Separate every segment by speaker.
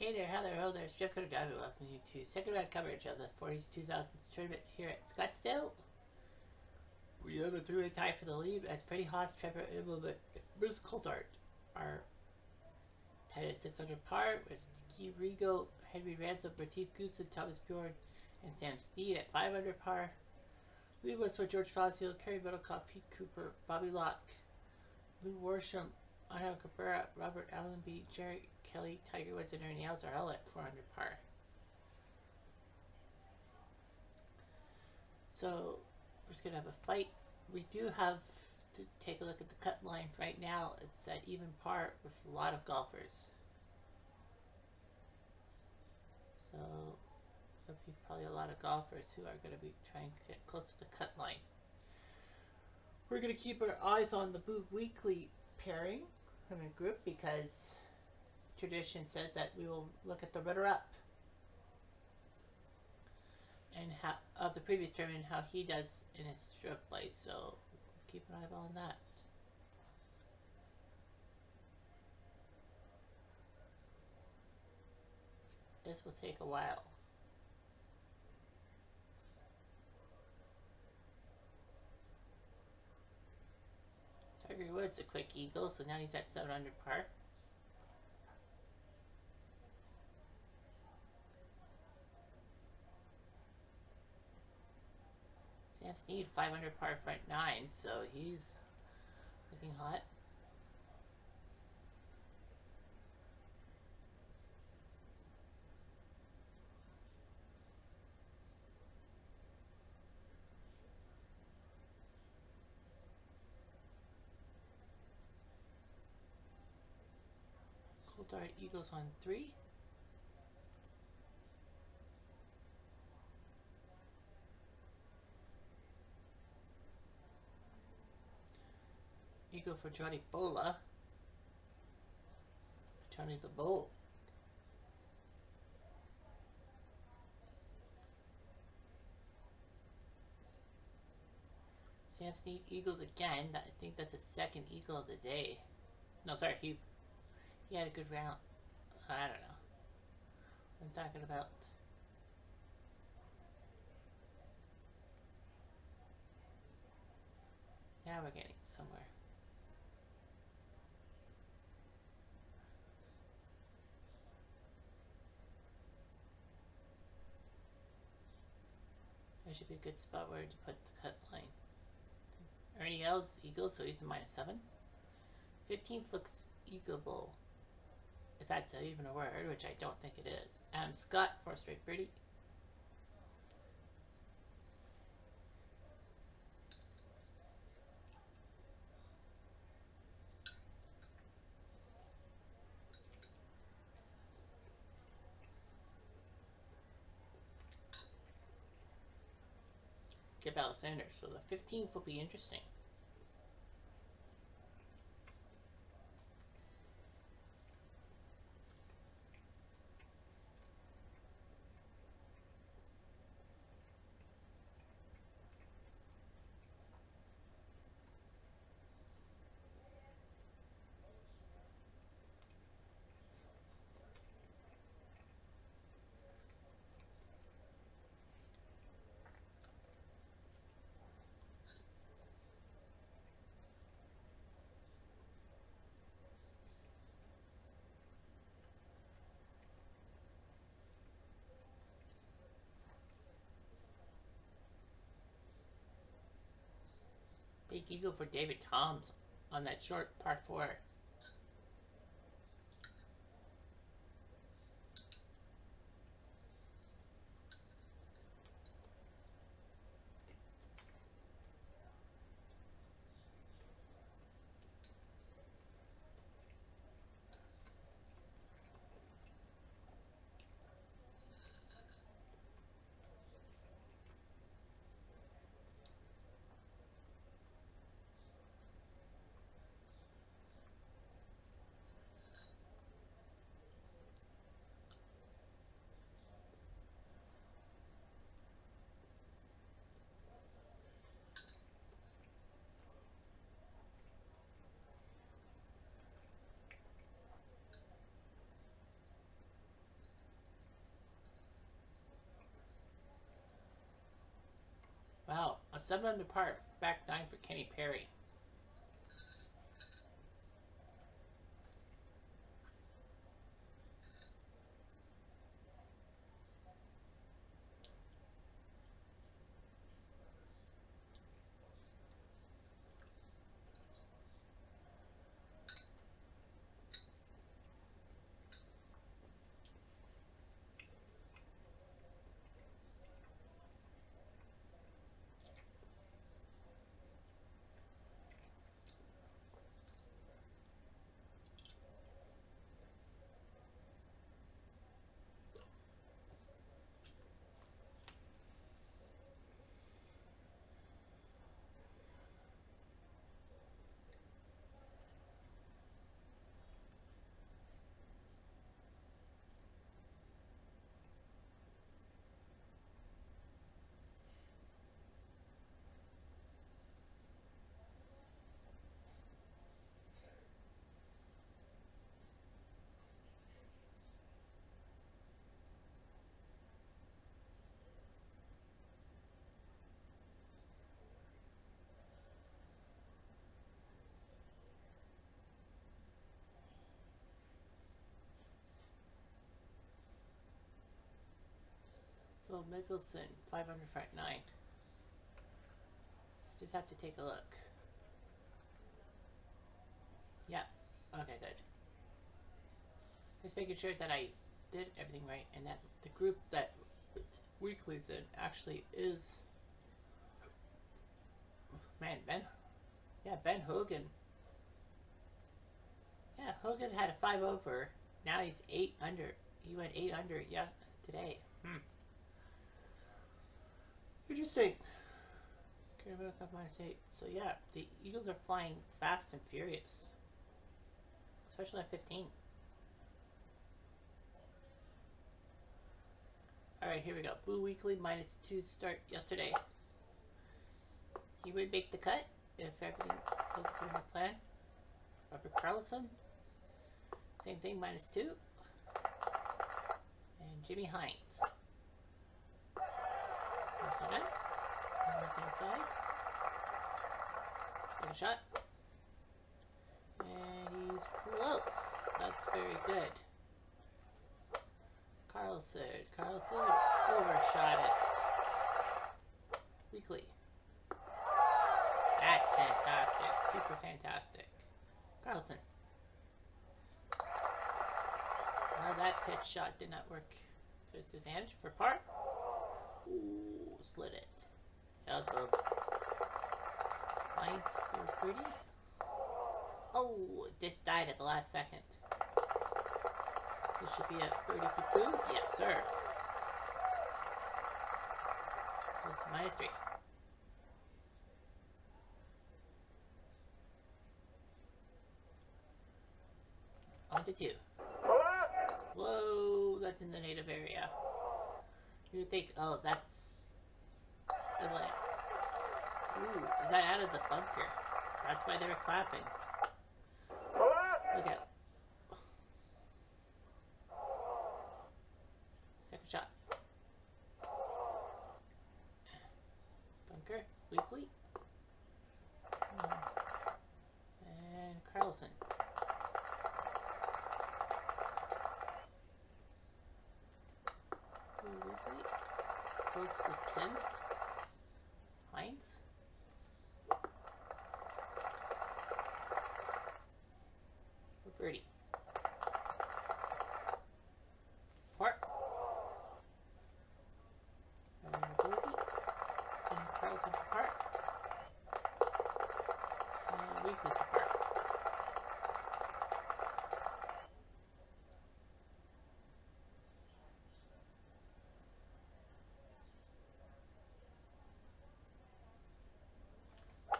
Speaker 1: Hey there, how there, hello there, it's Jeff Cutter Diver. Welcome to second round coverage of the 40s 2000s tournament here at Scottsdale. We have a three-way tie for the lead as Freddie Haas, Trevor Abel, and Bruce Coulthard are tied at 600 par with Key Rigo, Henry Ransom, Retief Goosen, Thomas Bjorn, and Sam Snead at 500 par. Lead was for George Fazio, Kerry Middlecoff, Pete Cooper, Bobby Locke, Lou Worsham, Angel Cabrera, Robert Allenby, Jerry Kelly, Tiger Woods, and Ernie Els are all at 400 par. So we're just gonna have a fight. We do have to take a look at the cut line right now. It's at even par with a lot of golfers. So there'll be probably a lot of golfers who are going to be trying to get close to the cut line. We're going to keep our eyes on the Boog Weekly pairing in the group because tradition says that we will look at the runner-up and how of the previous tournament, how he does in his stroke play. So keep an eye on that. This will take a while. Tiger Woods a quick eagle, so now he's at 700 par. Sam Snead 500 par front 9, so he's looking hot. Coulthard eagles on 3. Eagle for Johnny Bola. Johnny the Bull. Sam Snead eagles again. I think that's his second eagle of the day. No, sorry, he had a good round. I don't know. I'm talking about. Now we're getting somewhere. There should be a good spot where to put the cut line. Ernie Els eagles, so he's a -7. 15th looks eagleable, if that's even a word, which I don't think it is. Adam Scott, 4 straight birdie. Kip Alexander, so the 15th will be interesting. Big eagle for David Toms on that short par 4. 7 under par, back 9 for Kenny Perry. Phil Mickelson, 5 under front 9. Just have to take a look. Yeah. Okay, good. Just making sure that I did everything right and that the group that Weekly's in actually is... Man, Ben Hogan. Yeah, Hogan had a 5 over. Now he's 8 under. He went 8 under, yeah, today. Interesting. Carabao Cup -8. So yeah, the Eagles are flying fast and furious. Especially at 15. Alright, here we go. Boo Weekly -2 to start yesterday. He would make the cut if everything goes according to plan. Robert Carlson. Same thing, -2. And Jimmy Hines. Also done. Left hand side. Take a shot. And he's close. That's very good. Carlson overshot it. Weekly. That's fantastic. Super fantastic. Carlson. Well, that pitch shot did not work to his advantage for par. Ooh, slid it. Elbow. Lights for pretty. Oh, this died at the last second. This should be a birdie for Boo. Yes, sir. This is -3. On to 2. Whoa, that's in the native area. You would think, oh, that's Atlanta. Ooh, it got out of the bunker. That's why they were clapping. Look out. Second shot. Bunker, Weekly. And Carlson. Weekly. Close to 10. Hines. For birdie. Park. And birdie. And Carlson for par. And Weekly for par.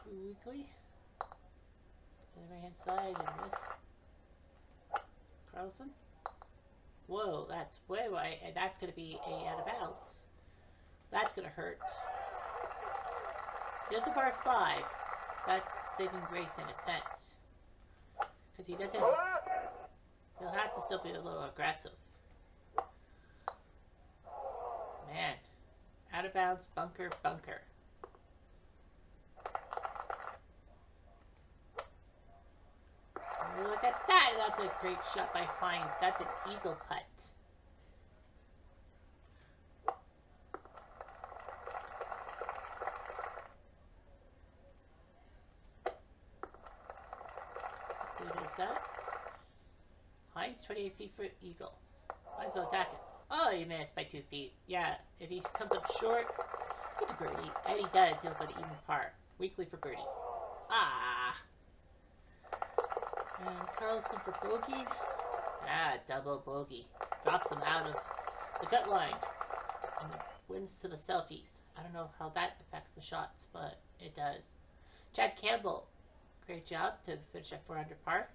Speaker 1: Weekly. To the right hand side and this. Carlson. Whoa, that's way wide, and that's going to be a out of bounds. That's going to hurt. Just a par 5. That's saving grace in a sense. Because he doesn't... He'll have to still be a little aggressive. Man. Out of bounds, bunker, bunker. Look at that! That's a great shot by Hines. That's an eagle putt. Who does that? Hines, 28 feet for eagle. Might as well attack it. Oh, he missed by 2 feet. Yeah, if he comes up short, get a birdie. And he does. He'll put an even par. Weekly for birdie. Ah! And Carlson for bogey. Ah, double bogey. Drops him out of the gut line. And winds to the southeast. I don't know how that affects the shots, but it does. Chad Campbell, great job to finish at 4 under par.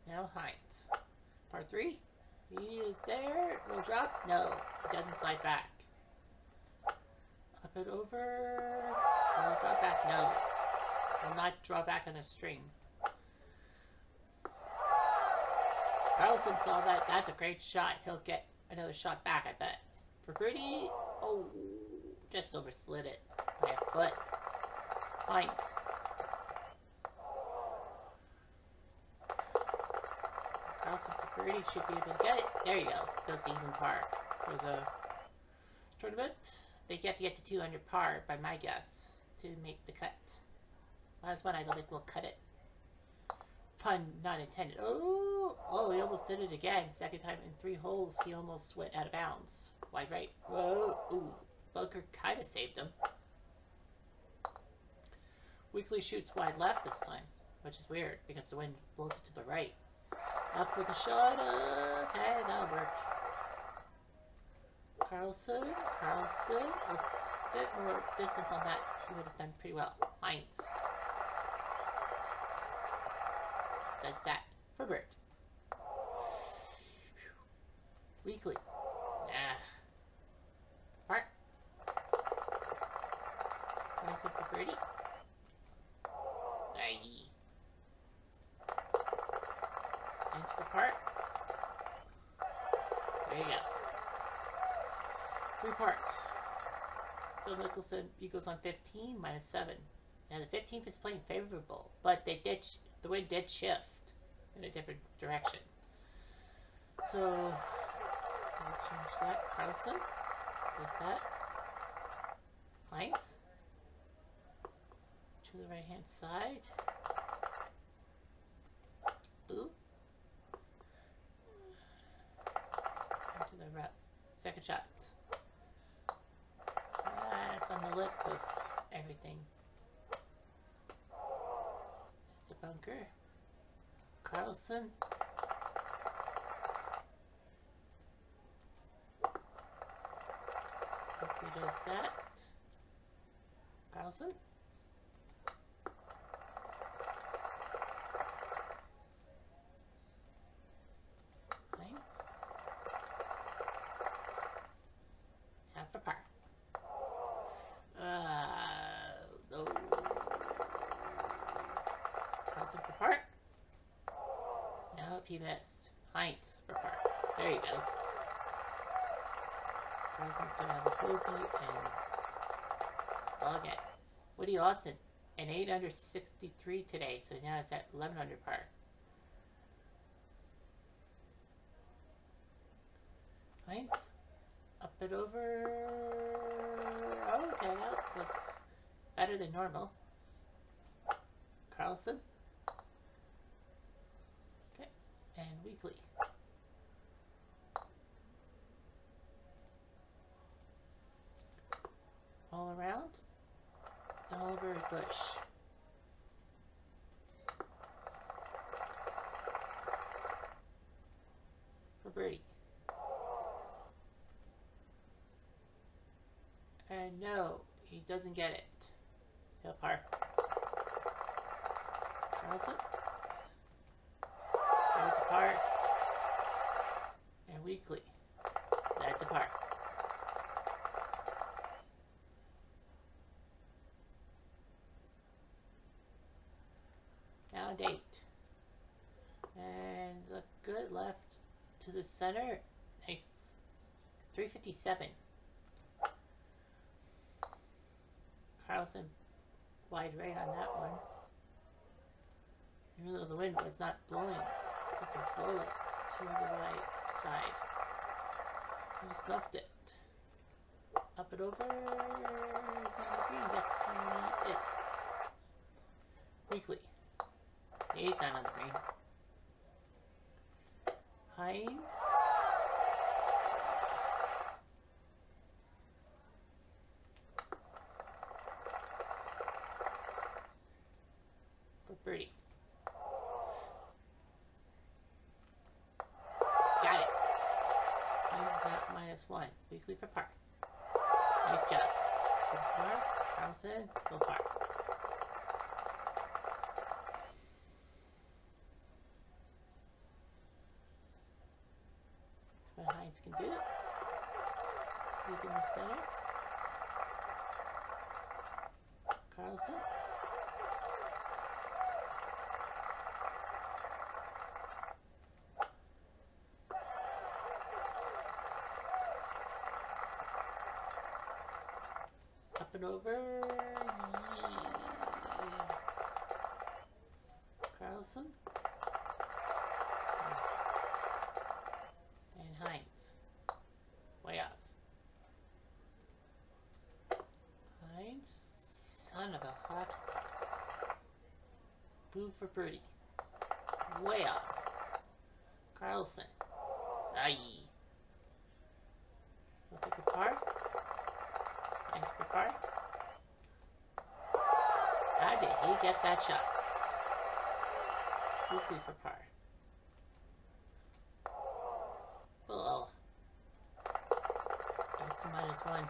Speaker 1: Now Hines. Par 3. He is there. Will drop? No. He doesn't slide back. Up and over. Will it drop back? No. Will not draw back on a string. Carlson saw that. That's a great shot. He'll get another shot back, I bet. For birdie. Oh, just overslid it by a foot. Hines. Carlson for birdie should be able to get it. There you go. Goes to even par for the tournament. They have to get to 2 under par, by my guess, to make the cut. Last one, I don't think we'll cut it. Pun not intended. Oh, he almost did it again. Second time in 3 holes, he almost went out of bounds. Wide right. Whoa. Ooh. Bunker kind of saved him. Weekly shoots wide left this time, which is weird because the wind blows it to the right. Up with a shot. Okay, that'll work. Carlson. A bit more distance on that. He would have done pretty well. Hines. Does that for bird. Weekly. Nah. Part. Carlson for birdie. Aye. Hines for part. There you go. 3 parts. Phil Mickelson, Eagles on 15, -7. Now the 15th is playing favorable, but the wind did shift in a different direction. So, I'll change that. Carlson does that. Hines to the right hand side. Boo. Into the right. Second shot. It's on the lip of everything. It's a bunker. Carlson. Hope he does that. Carlson. Hines. Half a par. No. Carlson for part. Nope, he missed. Hines for part. There you go. Carlson's gonna have a bogey and ball again. Woody Austin, an 8 under 63 today, so now it's at 11 under par. Hines, up and over. Oh, okay, that looks better than normal. Carlson. Okay, and Weekly. All around. Mulberry bush. For birdie. And no, he doesn't get it. He'll par. Carlson. There's a par. And Weekly. That's a par. Now date. And look good left to the center. Nice. 357. Carlson wide right on that one. Even though the wind was not blowing, it's supposed to blow to the wide side. He just left it. Up and over. He's on the green. Yes, he is. Weekly. He's not on the green. Hines. For birdie. Got it. This is at -1. Weekly for par. Nice job. Good par. Carlson. Full par. But Hines can do it. Deep in the center. Carlson. Up and over. Yeah. Carlson. And Hines. Way off. Hines. Son of a hot fox. Boo for birdie. Way off. Carlson. Aye. We'll take a par. Hines for par. How did he get that shot? Weekly for par. Oh. Goes to -1.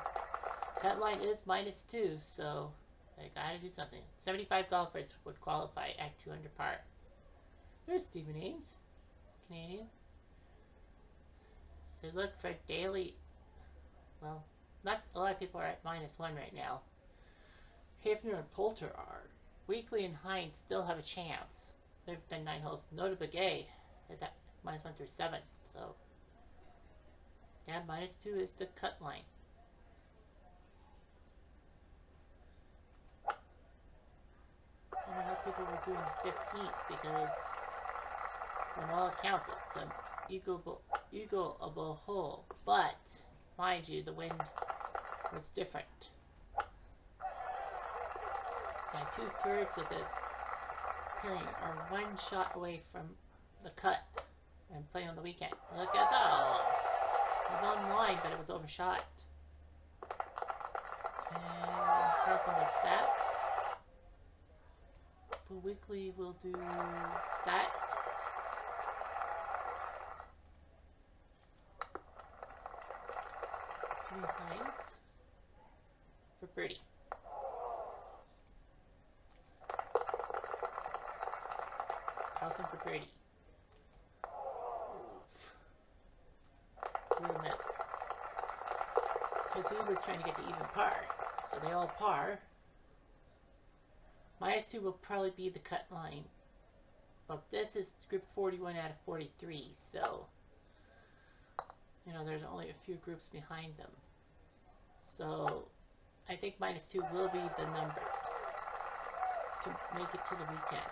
Speaker 1: Cut line is -2, so I gotta do something. 75 golfers would qualify at 2 under par. There's Stephen Ames, Canadian. So look for daily. Well, not a lot of people are at -1 right now. Hafner and Poulter are. Weekly and Hines still have a chance. They've done 9 holes. Nota Begay is at -1 through 7. So, yeah, -2 is the cut line. I don't know how people were doing 15th because, on all accounts, it's an eagleable hole. But, mind you, the wind was different. Yeah, 2/3 of this pairing are 1 shot away from the cut and play on the weekend. Look at that. Oh, it was on line, but it was overshot. And Carlson was that. But Weekly will do that. And Hines for birdie. Carlson for birdie. Oof. Little miss. Because he was trying to get to even par. So they all par. -2 will probably be the cut line. But this is group 41 out of 43. So, you know, there's only a few groups behind them. So, I think -2 will be the number to make it to the weekend.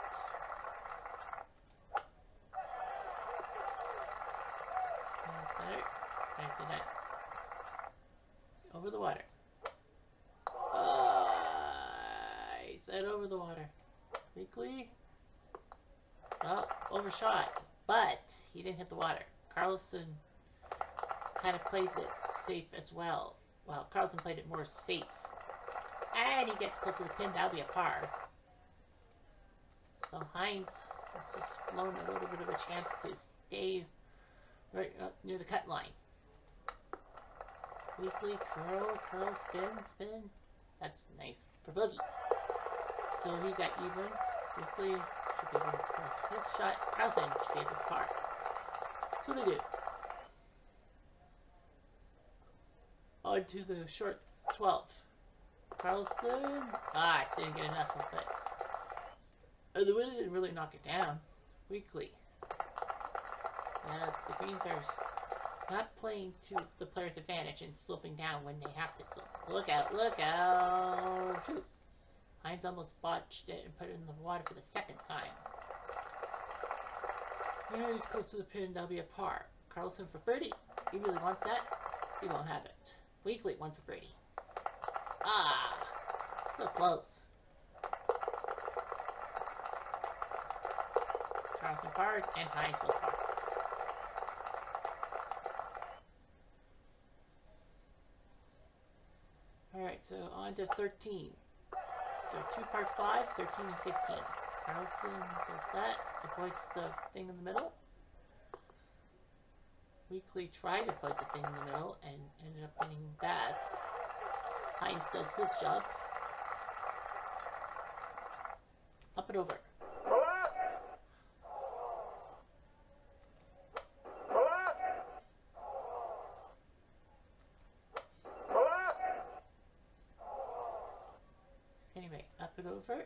Speaker 1: Center. Nicely done. Over the water. I said over the water. Weekly. Well, overshot. But he didn't hit the water. Carlson kind of plays it safe as well. Well, Carlson played it more safe. And he gets close to the pin. That'll be a par. So Hines has just blown a little bit of a chance to stay right up near the cut line. Weekly, curl, spin. That's nice for bogey. So he's at even. Weekly should be able to par. This shot, Carlson should be able to par. So they do. On to the short 12. Carlson. Didn't get enough of it. The wind didn't really knock it down. Weekly. Yeah, the greens are Not playing to the player's advantage and sloping down when they have to slope. Look out, look out! Shoot. Hines almost botched it and put it in the water for the second time. And he's close to the pin, that'll be a par. Carlson for birdie. He really wants that. He won't have it. Weekly wants a birdie. Ah! So close. Carlson pars and Hines will par. Alright, so on to 13. So 2 par 5s, 13 and 15. Carlson does that, avoids the thing in the middle. Weekly tried to avoid the thing in the middle and ended up getting that. Hines does his job. Up and over. Anyway, up and over.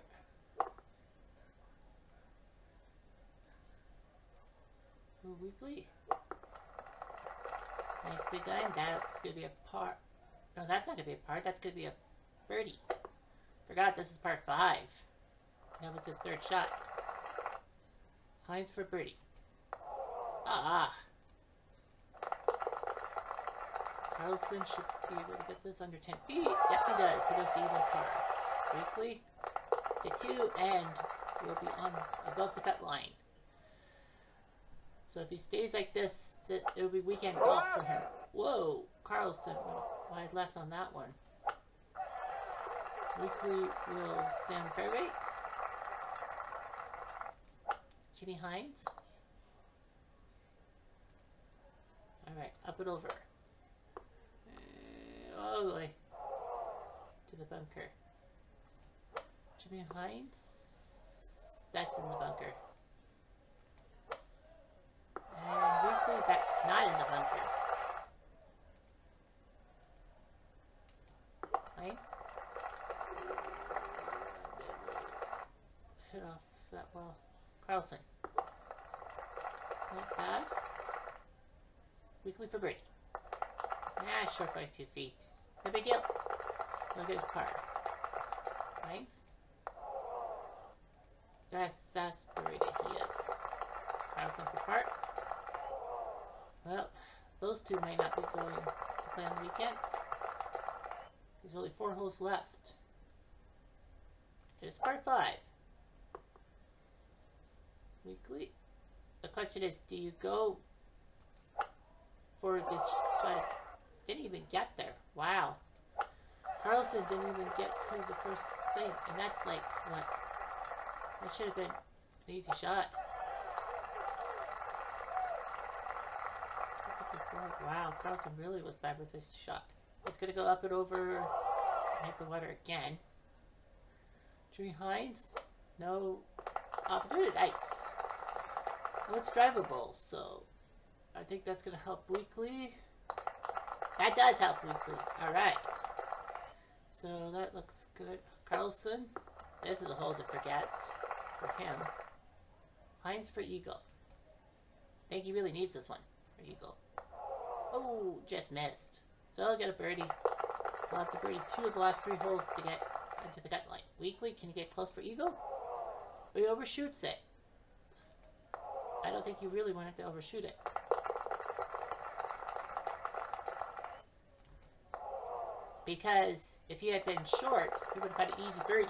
Speaker 1: Weekly. Nicely done. That's going to be a par. No, that's not going to be a par. That's going to be a birdie. Forgot this is par 5. That was his third shot. Hines for birdie. Ah. Carlson should be able to get this under 10 feet. Yes, he does. He goes to even par. Weekly to 2 and will be on above the cut line. So if he stays like this, it'll be weekend golf for him. Whoa, Carlson went wide left on that one. Weekly will stand fairway. Jimmy Hines. Alright, up and over. All the way to the bunker. Jimmy Hines. That's in the bunker. And Weekly, that's not in the bunker. Hines. Hit off that well. Carlson. Not bad. Weekly for birdie. Ah, short by 2 feet. No big deal. Look at his par. Hines. Exasperated he is. Carlson for par. Well, those two may not be going to play on the weekend. There's only 4 holes left. It's par 5. Weekly. The question is, do you go for this shot? Didn't even get there. Wow. Carlson didn't even get to the first thing, and that's like, what? That should have been an easy shot. Wow, Carlson really was bad with this shot. He's going to go up and over and hit the water again. Jimmy Hines, no opportunity. Nice. Well, it's drivable, so I think that's going to help Weekly. That does help Weekly. Alright. So that looks good. Carlson, this is a hole to forget for him. Hines for eagle. I think he really needs this one for eagle. Oh, just missed. So I'll get a birdie. We'll have to birdie 2 of the last 3 holes to get into the gut line. Weekly, can you get close for eagle? But he overshoots it. I don't think he really wanted to overshoot it. Because if he had been short, he would have had an easy birdie.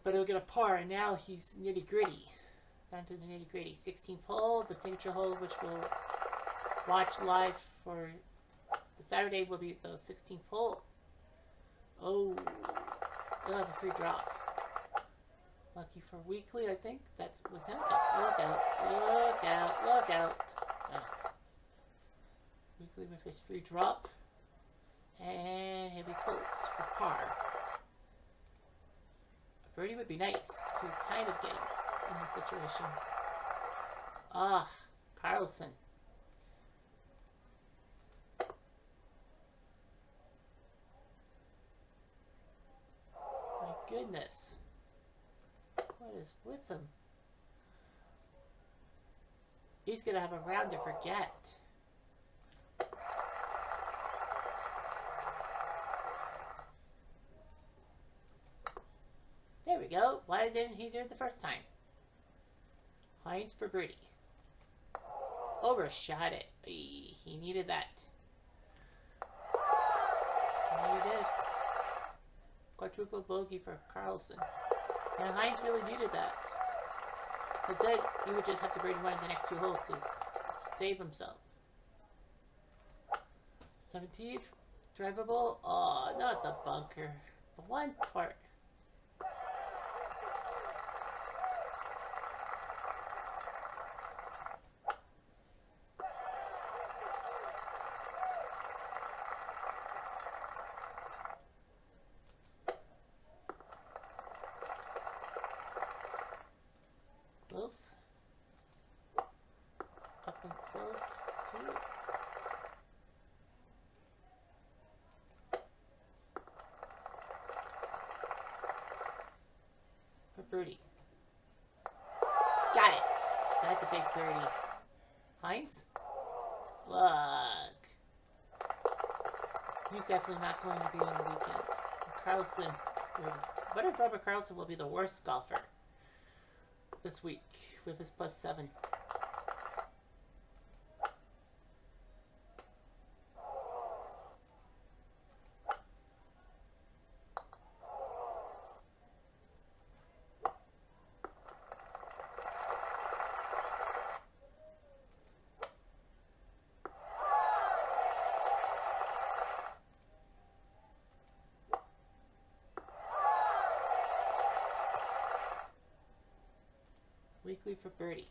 Speaker 1: But he'll get a par, and now he's nitty-gritty. Down to the nitty-gritty. 16th hole, the signature hole, which we'll watch live for the Saturday, will be the 16th hole. Oh, he'll have a free drop. Lucky for Weekly, I think. That was him. Oh, look out, look out, look out. Oh. Weekly with his free drop. And he'll be close for par. A birdie would be nice to kind of get him in the situation. Ah, Carlson. My goodness. What is with him? He's going to have a round to forget. we go. Why didn't he do it the first time? Hines for birdie. Overshot it. He needed that. And he did. Quadruple bogey for Carlson. And Hines really needed that. Because then he would just have to birdie one of the next 2 holes to save himself. 17th. Drivable. Oh, not the bunker. The one part. Close. Up and close to it. For birdie. Got it. That's a big birdie. Hines? Look. He's definitely not going to be on the weekend. Carlson. What if Robert Carlson will be the worst golfer this week with his +7? Weekly for birdie.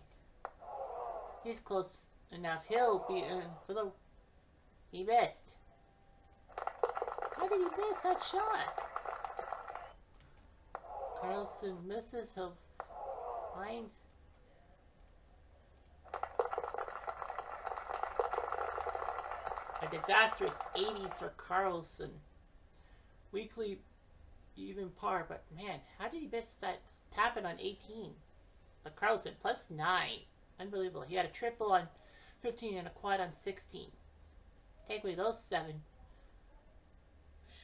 Speaker 1: He's close enough. He'll be in for the... He missed. How did he miss that shot? Carlson misses. He'll find... A disastrous 80 for Carlson. Weekly even par, but man, how did he miss that tap it on 18? But Carlson +9. Unbelievable. He had a triple on 15 and a quad on 16. Take away those 7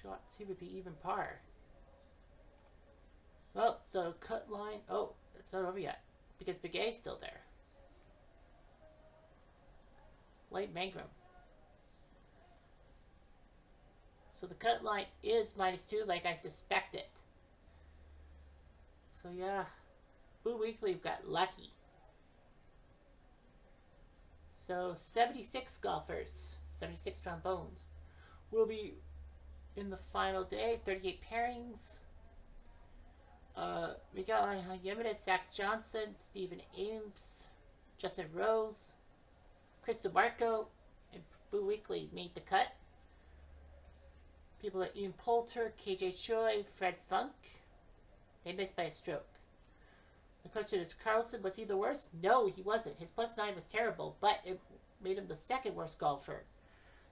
Speaker 1: shots, he would be even par. Well, the cut line... Oh, it's not over yet. Because Big A's still there. Light Mangrum. So the cut line is -2 like I suspected. So yeah. Boo Weekly got lucky. So 76 golfers, 76 trombones, will be in the final day. 38 pairings. We got on Yamada, Zach Johnson, Stephen Ames, Justin Rose, Chris DeMarco, and Boo Weekly made the cut. People like Ian Poulter, KJ Choi, Fred Funk. They missed by a stroke. The question is, Carlson, was he the worst? No, he wasn't. His +9 was terrible, but it made him the 2nd worst golfer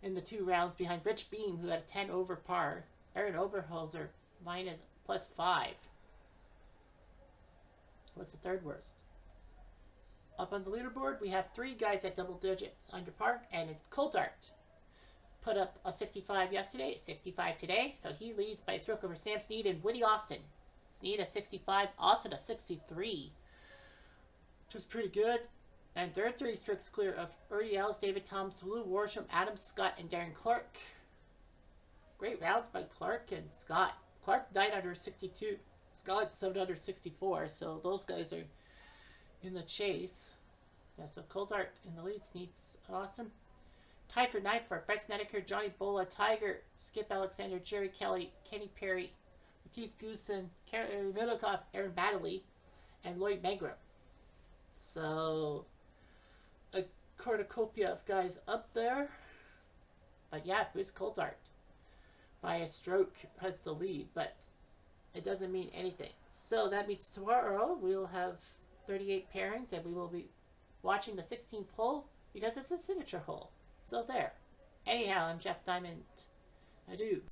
Speaker 1: in the 2 rounds behind Rich Beam, who had a 10 over par. Aaron Oberholzer, +5. What's the 3rd worst? Up on the leaderboard, we have 3 guys at double digits under par, and it's Coulthard. Put up a 65 yesterday, 65 today, so he leads by a stroke over Sam Snead and Woody Austin. Snead a 65, Austin a 63, which was pretty good. And their 3 strokes clear of Ernie Ellis, David Thomas, Lou Worsham, Adam Scott, and Darren Clark. Great rounds by Clark and Scott. Clark 9 under 62, Scott 7 under 64, so those guys are in the chase. Yeah, so Coulthard in the lead, Snead's Austin. Tied for 9th for Brett Snedeker, Johnny Bola, Tiger, Skip Alexander, Jerry Kelly, Kenny Perry, Keith Goosen, Karen Middlecoff, Aaron Baddeley, and Lloyd Mangrum. So, a cornucopia of guys up there. But yeah, Bruce Coulthard by a stroke has the lead, but it doesn't mean anything. So that means tomorrow we will have 38 pairings, and we will be watching the 16th hole because it's a signature hole. So there. Anyhow, I'm Jeff Diamond. Adieu.